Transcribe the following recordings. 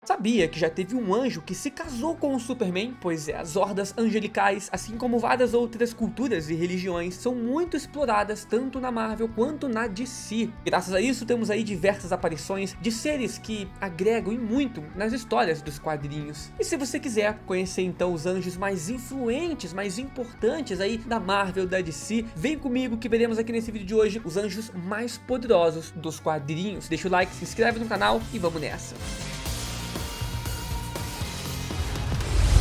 Sabia que já teve um anjo que se casou com o Superman? Pois é, as hordas angelicais, assim como várias outras culturas e religiões, são muito exploradas tanto na Marvel quanto na DC. Graças a isso temos aí diversas aparições de seres que agregam e muito nas histórias dos quadrinhos. E se você quiser conhecer então os anjos mais influentes, mais importantes aí da Marvel, da DC, vem comigo que veremos aqui nesse vídeo de hoje os anjos mais poderosos dos quadrinhos. Deixa o like, se inscreve no canal e vamos nessa.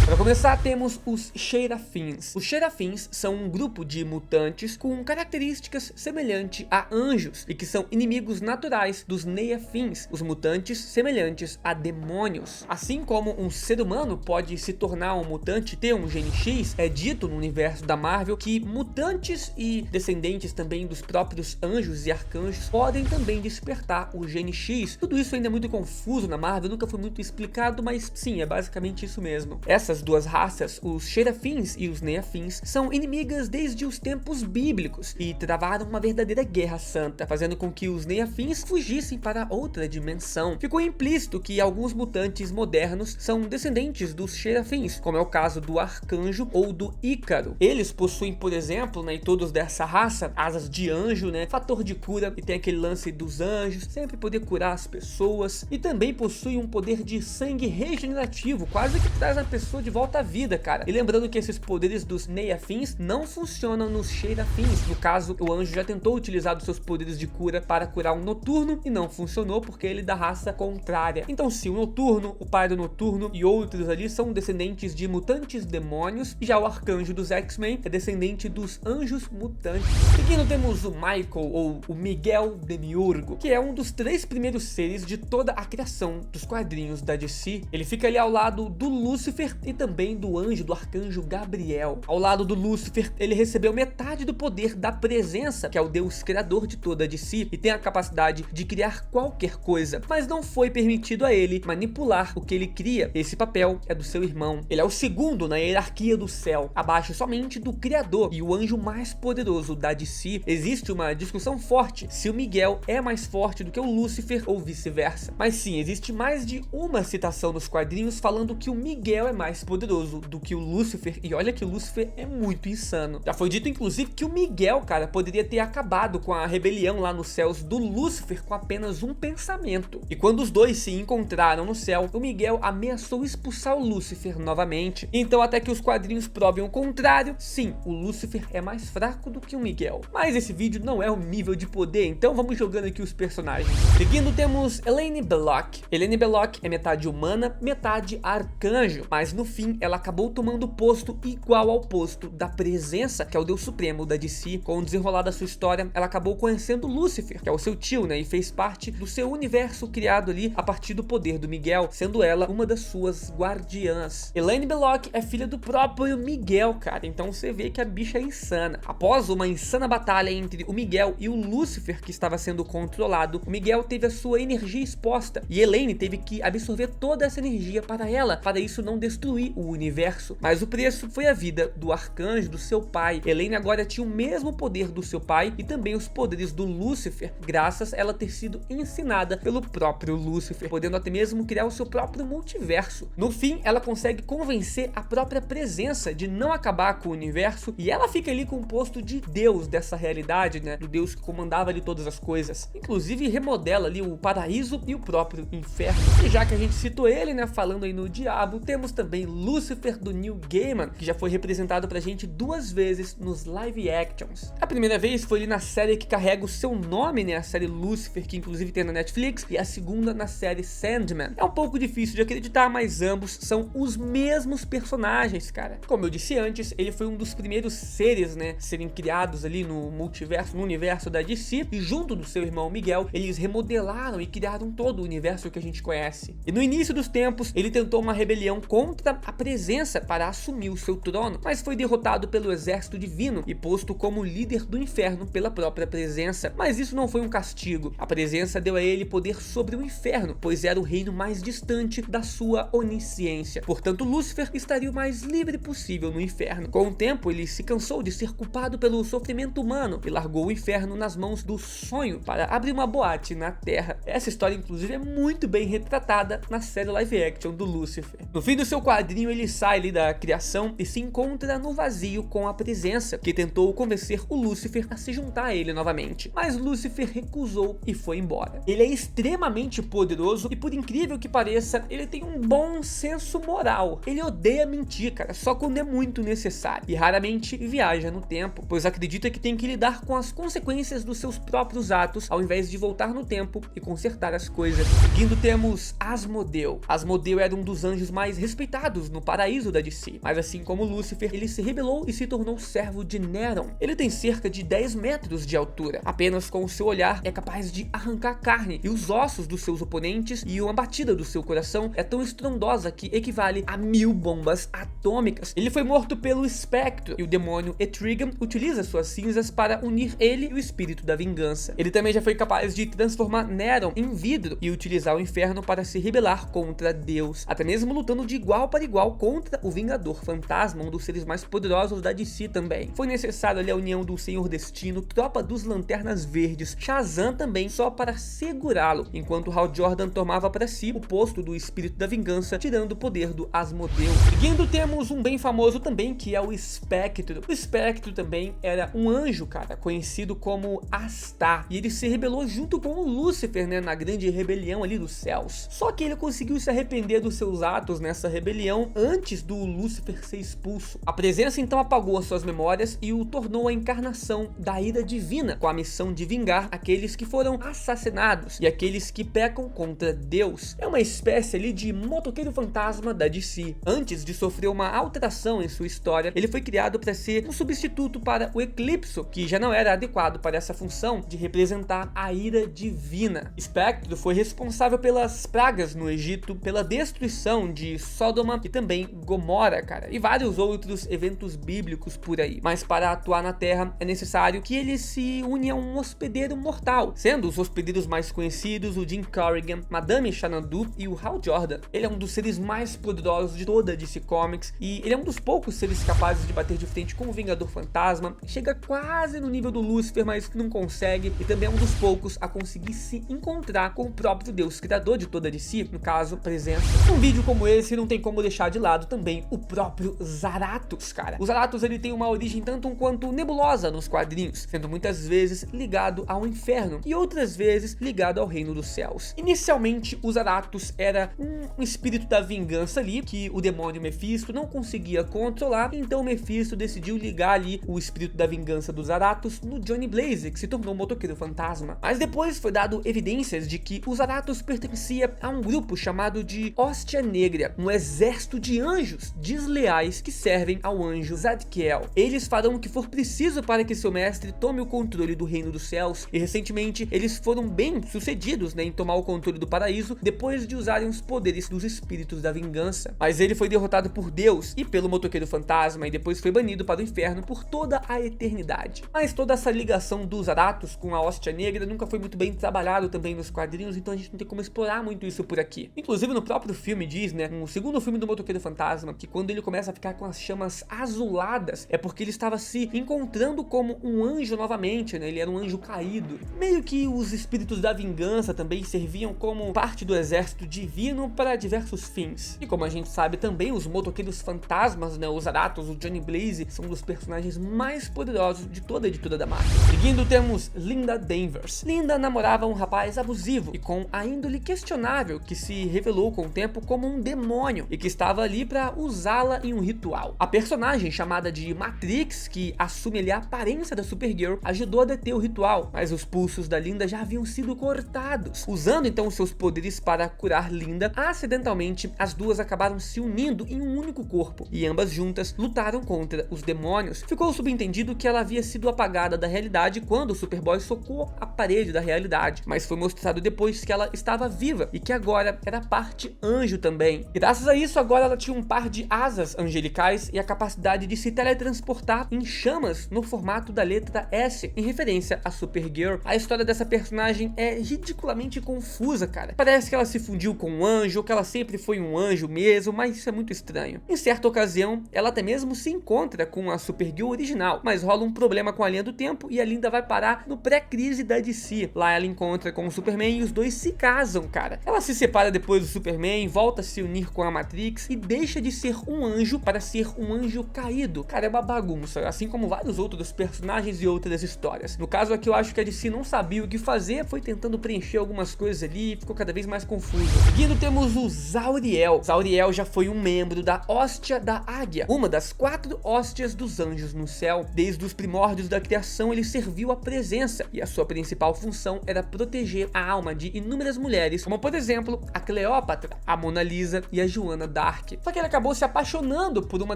Para começar, temos os Seraphins. Os Seraphins são um grupo de mutantes com características semelhantes a anjos e que são inimigos naturais dos Nephins, os mutantes semelhantes a demônios. Assim como um ser humano pode se tornar um mutante e ter um gene X, é dito no universo da Marvel que mutantes e descendentes também dos próprios anjos e arcanjos podem também despertar o gene X. Tudo isso ainda é muito confuso na Marvel, nunca foi muito explicado, mas sim, é basicamente isso mesmo. Essas duas raças, os Seraphins e os Nephins, são inimigas desde os tempos bíblicos e travaram uma verdadeira guerra santa, fazendo com que os Nephins fugissem para outra dimensão. Ficou implícito que alguns mutantes modernos são descendentes dos Seraphins, como é o caso do Arcanjo ou do Ícaro. Eles possuem, por exemplo, e todos dessa raça, asas de anjo, fator de cura, e tem aquele lance dos anjos, sempre poder curar as pessoas, e também possui um poder de sangue regenerativo, quase que traz a pessoa de volta à vida, cara. E lembrando que esses poderes dos Nephins não funcionam nos Seraphins. No caso, o anjo já tentou utilizar os seus poderes de cura para curar um noturno e não funcionou porque ele é da raça contrária. Então sim, o noturno, o pai do noturno e outros ali são descendentes de mutantes demônios, e já o arcanjo dos X-Men é descendente dos anjos mutantes. Seguindo, temos o Michael ou o Miguel Demiurgo, que é um dos 3 primeiros seres de toda a criação dos quadrinhos da DC. Ele fica ali ao lado do Lúcifer e também do anjo, do arcanjo Gabriel. Ao lado do Lúcifer, ele recebeu metade do poder da presença, que é o deus criador de toda a DC, e tem a capacidade de criar qualquer coisa, mas não foi permitido a ele manipular o que ele cria. Esse papel é do seu irmão. Ele é o segundo na hierarquia do céu, abaixo somente do criador e o anjo mais poderoso da DC. Existe uma discussão forte se o Miguel é mais forte do que o Lúcifer ou vice-versa, mas sim, existe mais de uma citação nos quadrinhos falando que o Miguel é mais poderoso do que o Lúcifer, e olha que o Lúcifer é muito insano. Já foi dito inclusive que o Miguel, cara, poderia ter acabado com a rebelião lá nos céus do Lúcifer com apenas um pensamento. E quando os dois se encontraram no céu, o Miguel ameaçou expulsar o Lúcifer novamente. Então, até que os quadrinhos provem o contrário, sim, o Lúcifer é mais fraco do que o Miguel. Mas esse vídeo não é o nível de poder, então vamos jogando aqui os personagens. Seguindo, temos Elaine Belloc. Elaine Belloc é metade humana, metade arcanjo, mas no fim ela acabou tomando o posto igual ao posto da presença, que é o deus supremo da DC. Com o desenrolar da sua história, ela acabou conhecendo Lúcifer, que é o seu tio, e fez parte do seu universo criado ali a partir do poder do Miguel, sendo ela uma das suas guardiãs. Elaine Belloc é filha do próprio Miguel, cara, então você vê que a bicha é insana. Após uma insana batalha entre o Miguel e o Lúcifer, que estava sendo controlado, o Miguel teve a sua energia exposta e Elaine teve que absorver toda essa energia para ela, para isso não destruir o universo. Mas o preço foi a vida do arcanjo, do seu pai. Elaine agora tinha o mesmo poder do seu pai e também os poderes do Lúcifer, graças a ela ter sido ensinada pelo próprio Lúcifer, podendo até mesmo criar o seu próprio multiverso. No fim, ela consegue convencer a própria presença de não acabar com o universo, e ela fica ali com o posto de Deus dessa realidade, do Deus que comandava ali todas as coisas. Inclusive remodela ali o paraíso e o próprio inferno. E já que a gente citou ele, falando aí no diabo, temos também Lúcifer do Neil Gaiman, que já foi representado pra gente 2 vezes nos live actions. A primeira vez foi ali na série que carrega o seu nome, a série Lúcifer, que inclusive tem na Netflix, e a segunda na série Sandman. É um pouco difícil de acreditar, mas ambos são os mesmos personagens, cara. Como eu disse antes, ele foi um dos primeiros seres, serem criados ali no multiverso, no universo da DC, e junto do seu irmão Miguel, eles remodelaram e criaram todo o universo que a gente conhece. E no início dos tempos, ele tentou uma rebelião contra a presença para assumir o seu trono, mas foi derrotado pelo exército divino e posto como líder do inferno pela própria presença. Mas isso não foi um castigo. A presença deu a ele poder sobre o inferno, pois era o reino mais distante da sua onisciência. Portanto, Lúcifer estaria o mais livre possível no inferno. Com o tempo, ele se cansou de ser culpado pelo sofrimento humano e largou o inferno nas mãos do sonho para abrir uma boate na Terra. Essa história, inclusive, é muito bem retratada na série live action do Lúcifer. No fim do seu quadrinho, ele sai ali da criação e se encontra no vazio com a presença, que tentou convencer o Lúcifer a se juntar a ele novamente. Mas Lúcifer recusou e foi embora. Ele é extremamente poderoso e, por incrível que pareça, ele tem um bom senso moral. Ele odeia mentir, cara, só quando é muito necessário. E raramente viaja no tempo, pois acredita que tem que lidar com as consequências dos seus próprios atos, ao invés de voltar no tempo e consertar as coisas. Seguindo, temos Asmodeu. Asmodeu era um dos anjos mais respeitados no paraíso da DC, mas assim como Lúcifer, ele se rebelou e se tornou servo de Neron. Ele tem cerca de 10 metros de altura. Apenas com o seu olhar é capaz de arrancar a carne e os ossos dos seus oponentes, e uma batida do seu coração é tão estrondosa que equivale a 1000 bombas atômicas. Ele foi morto pelo Espectro, e o demônio Etrigan utiliza suas cinzas para unir ele e o espírito da vingança. Ele também já foi capaz de transformar Neron em vidro e utilizar o inferno para se rebelar contra Deus, até mesmo lutando de igual para igual contra o Vingador Fantasma, um dos seres mais poderosos da DC também. Foi necessário ali a união do Senhor Destino, Tropa dos Lanternas Verdes, Shazam também, só para segurá-lo, enquanto Hal Jordan tomava para si o posto do espírito da vingança, tirando o poder do Asmodeu. Seguindo, temos um bem famoso também, que é o Espectro. O Espectro também era um anjo, cara, conhecido como Astar, e ele se rebelou junto com o Lúcifer, né, na grande rebelião ali dos céus. Só que ele conseguiu se arrepender dos seus atos nessa rebelião antes do Lúcifer ser expulso. A presença então apagou as suas memórias e o tornou a encarnação da ira divina, com a missão de vingar aqueles que foram assassinados e aqueles que pecam contra Deus. É uma espécie ali de motoqueiro fantasma da DC. Antes de sofrer uma alteração em sua história, ele foi criado para ser um substituto para o Eclipso, que já não era adequado para essa função de representar a ira divina. Espectro foi responsável pelas pragas no Egito, pela destruição de Sodoma e também Gomorra, cara, e vários outros eventos bíblicos por aí. Mas para atuar na Terra é necessário que ele se une a um hospedeiro mortal, sendo os hospedeiros mais conhecidos o Jim Corrigan, Madame Xanadu e o Hal Jordan. Ele é um dos seres mais poderosos de toda a DC Comics e ele é um dos poucos seres capazes de bater de frente com o Vingador Fantasma. Chega quase no nível do Lúcifer, mas não consegue, e também é um dos poucos a conseguir se encontrar com o próprio Deus criador de toda a DC, no caso, presença. Um vídeo como esse não tem como deixar de lado também o próprio Zarathus, cara. O Zarathus, ele tem uma origem tanto quanto nebulosa nos quadrinhos, sendo muitas vezes ligado ao inferno e outras vezes ligado ao reino dos céus. Inicialmente, o Zarathus era um espírito da vingança ali, que o demônio Mephisto não conseguia controlar, então o Mephisto decidiu ligar ali o espírito da vingança do Zarathus no Johnny Blaze, que se tornou um motoqueiro fantasma. Mas depois foi dado evidências de que o Zarathus pertencia a um grupo chamado de Hóstia Negra, um exército de anjos desleais que servem ao anjo Zadkiel. Eles farão o que for preciso para que seu mestre tome o controle do reino dos céus, e recentemente eles foram bem sucedidos, né, em tomar o controle do paraíso depois de usarem os poderes dos espíritos da vingança. Mas ele foi derrotado por Deus e pelo motoqueiro fantasma, e depois foi banido para o inferno por toda a eternidade. Mas toda essa ligação dos Zarathus com a Hóstia Negra nunca foi muito bem trabalhado também nos quadrinhos, então a gente não tem como explorar muito isso por aqui. Inclusive no próprio filme diz, né, no segundo filme do motoqueiro fantasma, que quando ele começa a ficar com as chamas azuladas é porque ele estava se encontrando como um anjo novamente, né? Ele era um anjo caído. Meio que os espíritos da vingança também serviam como parte do exército divino para diversos fins. E como a gente sabe também, os motoqueiros fantasmas, né, os Zarathus, o Johnny Blaze, são um dos personagens mais poderosos de toda a editora da Marvel. Seguindo, temos Linda Danvers. Linda namorava um rapaz abusivo e com a índole questionável, que se revelou com o tempo como um demônio e que estava ali para usá-la em um ritual. A personagem chamada de Matrix, que assume ali a aparência da Supergirl, ajudou a deter o ritual, mas os pulsos da Linda já haviam sido cortados. Usando então seus poderes para curar Linda, acidentalmente as duas acabaram se unindo em um único corpo e ambas juntas lutaram contra os demônios. Ficou subentendido que ela havia sido apagada da realidade quando o Superboy socou a parede da realidade, mas foi mostrado depois que ela estava viva e que agora era parte anjo também. Graças a isso, agora Agora ela tinha um par de asas angelicais e a capacidade de se teletransportar em chamas no formato da letra S, em referência a Supergirl. A história dessa personagem é ridiculamente confusa, cara. Parece que ela se fundiu com um anjo, ou que ela sempre foi um anjo mesmo, mas isso é muito estranho. Em certa ocasião, ela até mesmo se encontra com a Supergirl original, mas rola um problema com a linha do tempo e a Linda vai parar no pré-crise da DC. Lá ela encontra com o Superman e os dois se casam, cara. Ela se separa depois do Superman, volta a se unir com a Matrix e deixa de ser um anjo para ser um anjo caído. Cara, é uma bagunça, assim como vários outros personagens e outras histórias. No caso aqui, eu acho que a DC não sabia o que fazer, foi tentando preencher algumas coisas ali, ficou cada vez mais confuso. Seguindo, temos o Zauriel. Zauriel já foi um membro da Hóstia da Águia, uma das 4 hóstias dos anjos no céu. Desde os primórdios da criação, ele serviu à presença, e a sua principal função era proteger a alma de inúmeras mulheres, como por exemplo, a Cleópatra, a Mona Lisa e a Joana Dark. Só que ele acabou se apaixonando por uma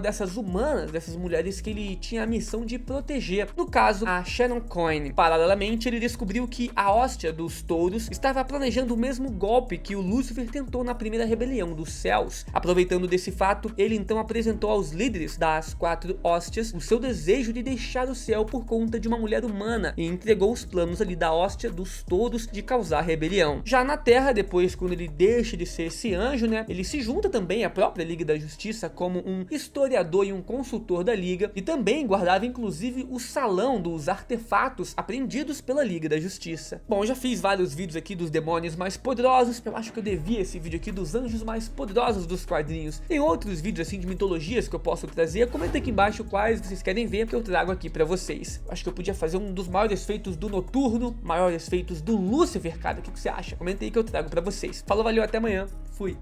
dessas humanas, dessas mulheres que ele tinha a missão de proteger, no caso, a Shannon Coyne. Paralelamente, ele descobriu que a hóstia dos touros estava planejando o mesmo golpe que o Lúcifer tentou na primeira rebelião dos céus. Aproveitando desse fato, ele então apresentou aos líderes das 4 hóstias o seu desejo de deixar o céu por conta de uma mulher humana e entregou os planos ali da hóstia dos touros de causar rebelião. Já na Terra, depois, quando ele deixa de ser esse anjo, né, ele se junta também à própria Liga da Justiça como um historiador e um consultor da Liga, e também guardava inclusive o salão dos artefatos apreendidos pela Liga da Justiça. Bom, já fiz vários vídeos aqui dos demônios mais poderosos, eu acho que eu devia esse vídeo aqui dos anjos mais poderosos dos quadrinhos. Tem outros vídeos assim de mitologias que eu posso trazer, comenta aqui embaixo quais vocês querem ver que eu trago aqui pra vocês. Acho que eu podia fazer um dos maiores feitos do Noturno, maiores feitos do Lúcifer, cara, o que você acha? Comenta aí que eu trago pra vocês. Falou, valeu, até amanhã, fui!